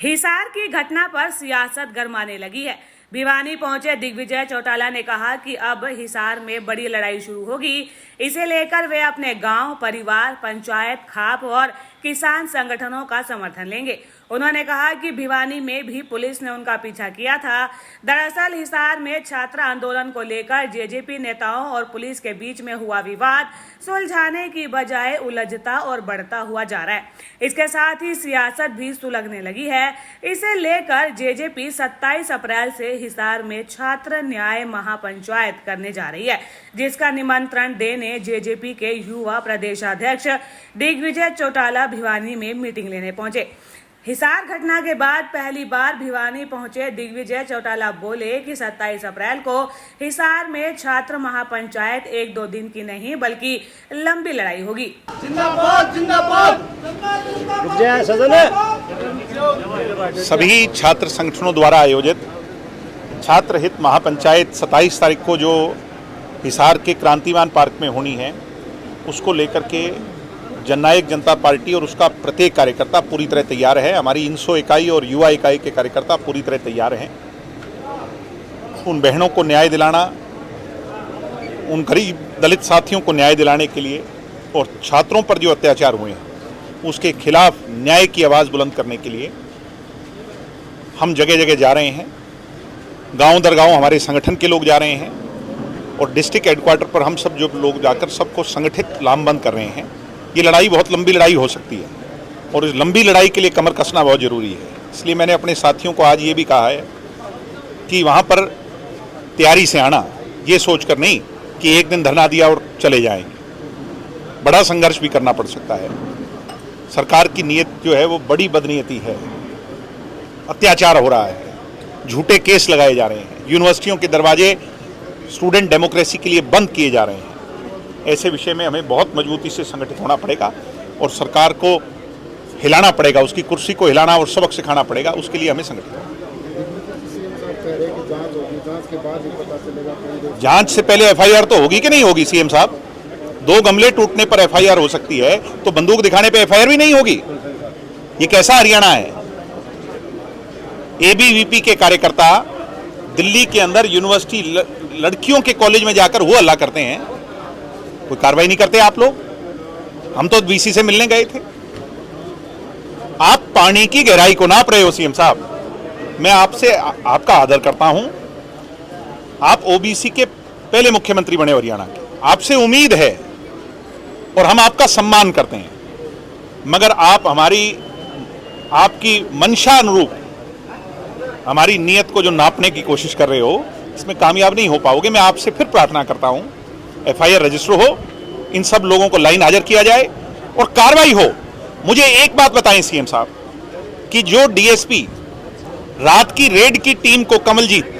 हिसार की घटना पर सियासत गरमाने लगी है। भिवानी पहुंचे दिग्विजय चौटाला ने कहा कि अब हिसार में बड़ी लड़ाई शुरू होगी। इसे लेकर वे अपने गांव, परिवार, पंचायत, खाप और किसान संगठनों का समर्थन लेंगे। उन्होंने कहा कि भिवानी में भी पुलिस ने उनका पीछा किया था। दरअसल हिसार में छात्र आंदोलन को लेकर जेजेपी नेताओं और पुलिस के बीच में हुआ विवाद सुलझाने की बजाय उलझता और बढ़ता हुआ जा रहा है। इसके साथ ही सियासत भी सुलगने लगी है। इसे लेकर जेजेपी 27 अप्रैल से हिसार में छात्र न्याय महापंचायत करने जा रही है, जिसका निमंत्रण देने जेजेपी के युवा प्रदेशाध्यक्ष दिग्विजय चौटाला भिवानी में मीटिंग लेने पहुंचे। हिसार घटना के बाद पहली बार भिवानी पहुंचे दिग्विजय चौटाला बोले कि 27 अप्रैल को हिसार में छात्र महापंचायत 1-2 दिन की नहीं बल्कि लंबी लड़ाई होगी। जिंदाबाद जिंदाबाद। सभी छात्र संगठनों द्वारा आयोजित छात्र हित महापंचायत 27 तारीख को जो हिसार के क्रांतिमान पार्क में होनी है, उसको लेकर के जननायक जनता पार्टी और उसका प्रत्येक कार्यकर्ता पूरी तरह तैयार है। हमारी इंसो इकाई और युवा इकाई के कार्यकर्ता पूरी तरह तैयार हैं। उन बहनों को न्याय दिलाना, उन गरीब दलित साथियों को न्याय दिलाने के लिए और छात्रों पर जो अत्याचार हुए हैं उसके खिलाफ न्याय की आवाज़ बुलंद करने के लिए हम जगह जगह जा रहे हैं। गांव दर गांव हमारे संगठन के लोग जा रहे हैं और डिस्ट्रिक्ट हेडक्वार्टर पर हम सब जो लोग जाकर सबको संगठित लामबंद कर रहे हैं। ये लड़ाई बहुत लंबी लड़ाई हो सकती है और इस लंबी लड़ाई के लिए कमर कसना बहुत ज़रूरी है। इसलिए मैंने अपने साथियों को आज ये भी कहा है कि वहाँ पर तैयारी से आना, ये सोचकर नहीं कि एक दिन धरना दिया और चले जाएंगे। बड़ा संघर्ष भी करना पड़ सकता है। सरकार की नीयत जो है वो बड़ी बदनीयती है। अत्याचार हो रहा है, झूठे केस लगाए जा रहे हैं, यूनिवर्सिटियों के दरवाजे स्टूडेंट डेमोक्रेसी के लिए बंद किए जा रहे हैं। ऐसे विषय में हमें बहुत मजबूती से संगठित होना पड़ेगा और सरकार को हिलाना पड़ेगा, उसकी कुर्सी को हिलाना और सबक सिखाना पड़ेगा। उसके लिए हमें संगठित होना। जांच से पहले एफआईआर तो होगी कि नहीं होगी सीएम साहब? 2 गमले टूटने पर एफआईआर हो सकती है, तो बंदूक दिखाने पर एफआईआर भी नहीं होगी? ये कैसा हरियाणा है? एबीवीपी के कार्यकर्ता दिल्ली के अंदर यूनिवर्सिटी लड़कियों के कॉलेज में जाकर वो हल्ला करते हैं, कोई कार्रवाई नहीं करते आप लोग? हम तो वीसी से मिलने गए थे। आप पानी की गहराई को नाप रहे हो सीएम साहब। मैं आपसे आपका आदर करता हूं। आप ओबीसी के पहले मुख्यमंत्री बने हरियाणा के, आपसे उम्मीद है और हम आपका सम्मान करते हैं, मगर आप आपकी मंशा अनुरूप हमारी नीयत को जो नापने की कोशिश कर रहे हो, इसमें कामयाब नहीं हो पाओगे। मैं आपसे फिर प्रार्थना करता हूं, एफआईआर रजिस्टर हो, इन सब लोगों को लाइन हाजिर किया जाए और कार्रवाई हो। मुझे एक बात बताएं सीएम साहब कि जो डीएसपी रात की रेड की टीम को कमलजीत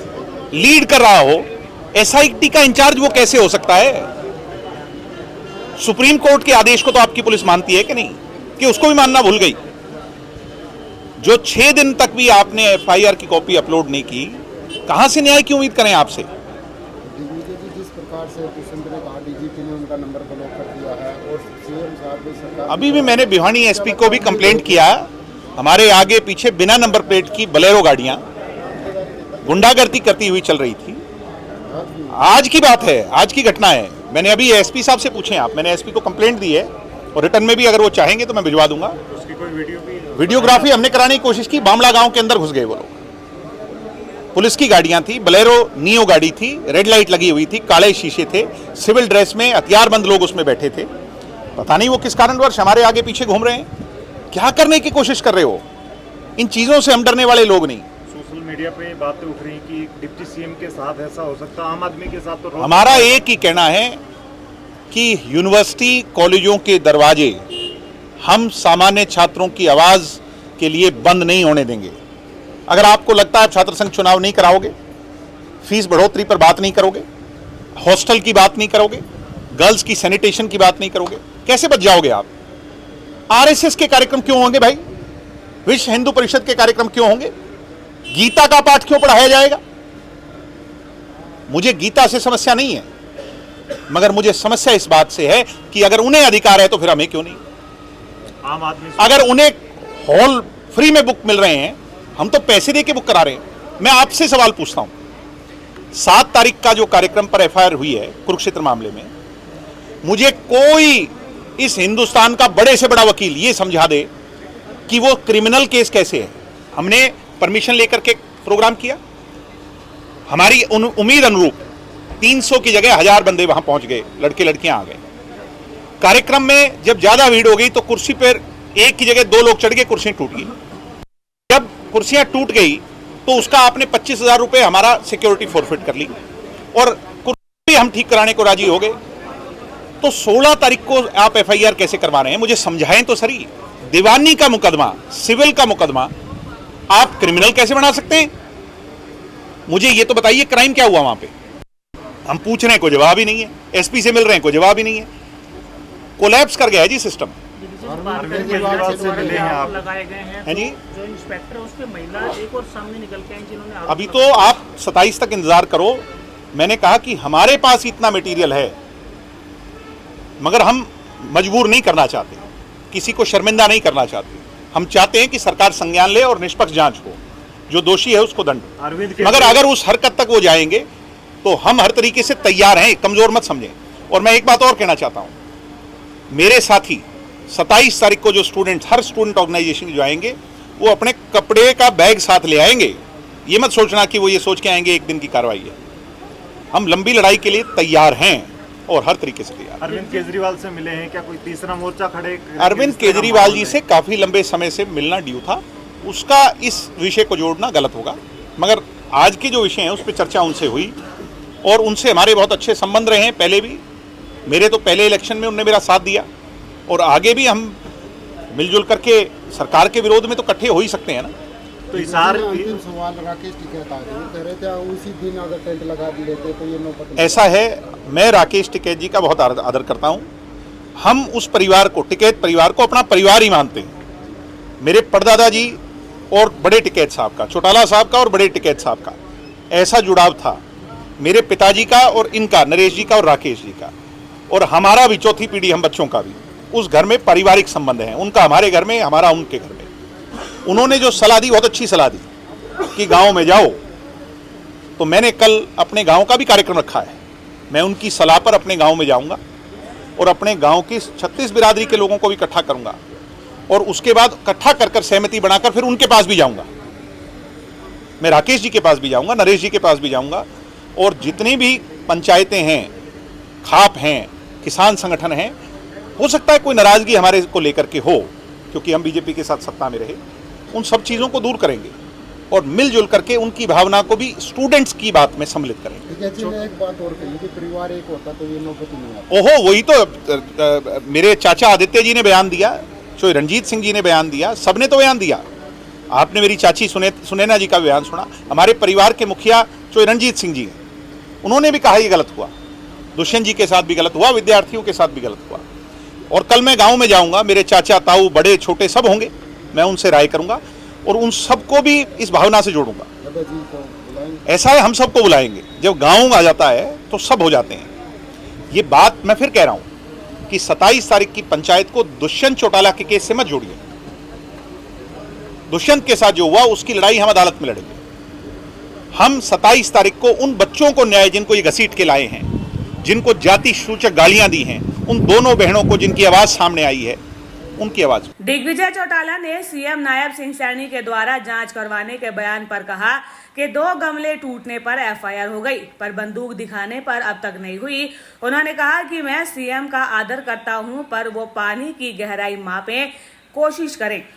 लीड कर रहा हो, एसआईटी का इंचार्ज वो कैसे हो सकता है? सुप्रीम कोर्ट के आदेश को तो आपकी पुलिस मानती है कि नहीं, कि उसको भी मानना भूल गई? जो 6 दिन तक भी आपने एफआईआर की कॉपी अपलोड नहीं की, कहां से न्याय की उम्मीद करें आपसे? अभी भी मैंने भिवानी एसपी को भी कंप्लेंट किया। हमारे आगे पीछे बिना नंबर प्लेट की बोलेरो गाड़ियां गुंडागर्दी करती हुई चल रही थी। आज की बात है, आज की घटना है। मैंने अभी एसपी साहब से पूछे आप, मैंने एसपी को कंप्लेंट दी है और रिटर्न में भी अगर वो चाहेंगे तो मैं भिजवा दूंगा। उसकी कोई वीडियोग्राफी हमने कराने की कोशिश की। बामला गांव के अंदर घुस गए वो लोग। पुलिस की गाड़ियां थी, बोलेरो नियो गाड़ी थी, रेड लाइट लगी हुई थी, काले शीशे थे, सिविल ड्रेस में हथियारबंद लोग उसमें बैठे थे। पता नहीं वो किस कारणवश हमारे आगे पीछे घूम रहे हैं। क्या करने की कोशिश कर रहे हो? इन चीजों से हम डरने वाले लोग नहीं। सोशल मीडिया पे बातें उठ रही कि डिप्टी सीएम के साथ ऐसा हो सकता है, आम आदमी के साथ तो हमारा एक ही कहना है कि यूनिवर्सिटी कॉलेजों के दरवाजे हम सामान्य छात्रों की आवाज के लिए बंद नहीं होने देंगे। अगर आपको लगता है छात्र संघ चुनाव नहीं कराओगे, फीस बढ़ोतरी पर बात नहीं करोगे, हॉस्टल की बात नहीं करोगे, गर्ल्स की सैनिटेशन की बात नहीं करोगे, कैसे बच जाओगे आप? आरएसएस के कार्यक्रम क्यों होंगे भाई? विश्व हिंदू परिषद के कार्यक्रम क्यों होंगे? गीता का पाठ क्यों पढ़ाया जाएगा? मुझे गीता से समस्या नहीं है, मगर मुझे समस्या इस बात से है कि अगर उन्हें अधिकार है तो फिर हमें क्यों नहीं? आम आदमी अगर उन्हें हॉल फ्री में बुक मिल रहे हैं हम तो पैसे दे के बुक करा रहे हैं। मैं आपसे सवाल पूछता हूं, 7 तारीख का जो कार्यक्रम पर एफआईआर हुई है कुरुक्षेत्र मामले में, मुझे कोई इस हिंदुस्तान का बड़े से बड़ा वकील ये समझा दे कि वो क्रिमिनल केस कैसे है। हमने परमिशन लेकर के प्रोग्राम किया, हमारी उम्मीद अनुरूप 300 की जगह 1000 बंदे वहां पहुंच गए, लड़के लड़कियां आ गए। कार्यक्रम में जब ज्यादा भीड़ हो गई तो कुर्सी पर एक की जगह 2 लोग चढ़ गए, कुर्सियां टूट गई। जब कुर्सियां टूट गई तो उसका आपने 25,000 रुपए हमारा सिक्योरिटी फॉरफिट कर ली और कुर्सी भी हम ठीक कराने को राजी हो गए। तो 16 तारीख को आप एफआईआर कैसे करवा रहे हैं, मुझे समझाएं तो सही। दीवानी का मुकदमा, सिविल का मुकदमा आप क्रिमिनल कैसे बना सकते हैं? मुझे ये तो बताइए, क्राइम क्या हुआ वहां पे? हम पूछ रहे हैं, कोई जवाब ही नहीं है। एसपी से मिल रहे हैं, कोई जवाब ही नहीं है। कोलैप्स कर गया है जी सिस्टम। अरविंद केजरीवाल से मिले हैं आप? लगाए गए हैं जी, जो इंस्पेक्टर है उसके महिला एक और सामने निकल के आई जिन्होंने आरोप अभी तो आप 27 तक इंतजार करो। मैंने कहा कि हमारे पास इतना मटेरियल है, मगर हम मजबूर नहीं करना चाहते, किसी को शर्मिंदा नहीं करना चाहते। हम चाहते हैं कि सरकार संज्ञान ले और निष्पक्ष जांच हो, जो दोषी है उसको दंड। अरविंद मगर अगर उस हरकत तक वो जाएंगे तो हम हर तरीके से तैयार हैं, कमजोर मत समझें। और मैं एक बात और कहना चाहता हूं, मेरे साथी 27 तारीख को जो स्टूडेंट, हर स्टूडेंट ऑर्गेनाइजेशन जो आएंगे वो अपने कपड़े का बैग साथ ले आएंगे। ये मत सोचना कि वो ये सोच के आएंगे एक दिन की कार्रवाई है। हम लंबी लड़ाई के लिए तैयार हैं और हर तरीके से तैयार। अरविंद केजरीवाल से मिले हैं क्या? कोई तीसरा मोर्चा खड़े? अरविंद केजरीवाल जी से काफी लंबे समय से मिलना ड्यू था, उसका इस विषय को जोड़ना गलत होगा। मगर आज के जो विषय हैं उस पर चर्चा उनसे हुई और उनसे हमारे बहुत अच्छे संबंध रहे हैं। पहले भी मेरे तो पहले इलेक्शन में उनने मेरा साथ दिया और आगे भी हम मिलजुल करके सरकार के विरोध में तो इकट्ठे हो ही सकते हैं ना। तो हिसार अंतिम सवाल राकेश टिकैत आ गए, कह रहे थे उसी दिन अगर टेंट लगा लेते तो ये नौबत। ऐसा है, मैं राकेश टिकैत जी का बहुत आदर करता हूं। हम उस परिवार को, टिकैत परिवार को अपना परिवार ही मानते हैं। मेरे परदादा जी और बड़े टिकैत साहब का, चौटाला साहब का और बड़े टिकैत साहब का ऐसा जुड़ाव था, मेरे पिताजी का और इनका, नरेश जी का और राकेश जी का, और हमारा भी चौथी पीढ़ी, हम बच्चों का भी उस घर में पारिवारिक संबंध है। उनका हमारे घर में, हमारा उनके घर में। उन्होंने जो सलाह दी, बहुत अच्छी सलाह दी कि गांव में जाओ। तो मैंने कल अपने गांव का भी कार्यक्रम रखा है। मैं उनकी सलाह पर अपने गांव में जाऊंगा और अपने गांव की 36 बिरादरी के लोगों को भी इकट्ठा करूंगा और उसके बाद इकट्ठा कर सहमति बनाकर फिर उनके पास भी जाऊंगा। मैं राकेश जी के पास भी जाऊंगा, नरेश जी के पास भी जाऊंगा और जितनी भी पंचायतें हैं, खाप हैं, किसान संगठन हैं, हो सकता है कोई नाराजगी हमारे को लेकर के हो क्योंकि हम बीजेपी के साथ सत्ता में रहे, उन सब चीज़ों को दूर करेंगे और मिलजुल करके उनकी भावना को भी स्टूडेंट्स की बात में सम्मिलित करेंगे। ठीक है जी, मैं एक बात और कही कि परिवार एक होता तो ये नौबत ही नहीं आती। ओहो, वही तो मेरे चाचा आदित्य जी ने बयान दिया, चोई रंजीत सिंह जी ने बयान दिया, सबने तो बयान दिया। आपने मेरी चाची सुनैना जी का बयान सुना, हमारे परिवार के मुखिया चोई रंजीत सिंह जी हैं, उन्होंने भी कहा ये गलत हुआ। दुष्यंत जी के साथ भी गलत हुआ, विद्यार्थियों के साथ भी गलत हुआ। और कल मैं गांव में जाऊंगा, मेरे चाचा ताऊ बड़े छोटे सब होंगे, मैं उनसे राय करूंगा और उन सबको भी इस भावना से जोड़ूंगा। दादा जी को बुलाएंगे। ऐसा है, हम सबको बुलाएंगे। जब गांव आ जाता है तो सब हो जाते हैं। ये बात मैं फिर कह रहा हूं कि 27 तारीख की पंचायत को दुष्यंत चौटाला के केस से मत जोड़िए। दुष्यंत के साथ जो हुआ उसकी लड़ाई हम अदालत में लड़ेंगे। हम 27 तारीख को उन बच्चों को न्याय, जिनको ये घसीट के लाए हैं, जिनको जाति सूचक गालियां दी हैं, उन दोनों बहनों को जिनकी आवाज सामने आई है, उनकी आवाज। दिग्विजय चौटाला ने सीएम नायब सिंह सैनी के द्वारा जांच करवाने के बयान पर कहा कि 2 गमले टूटने पर एफआईआर हो गई, पर बंदूक दिखाने पर अब तक नहीं हुई। उन्होंने कहा कि मैं सीएम का आदर करता हूं, पर वो पानी की गहराई मापें, कोशिश करें।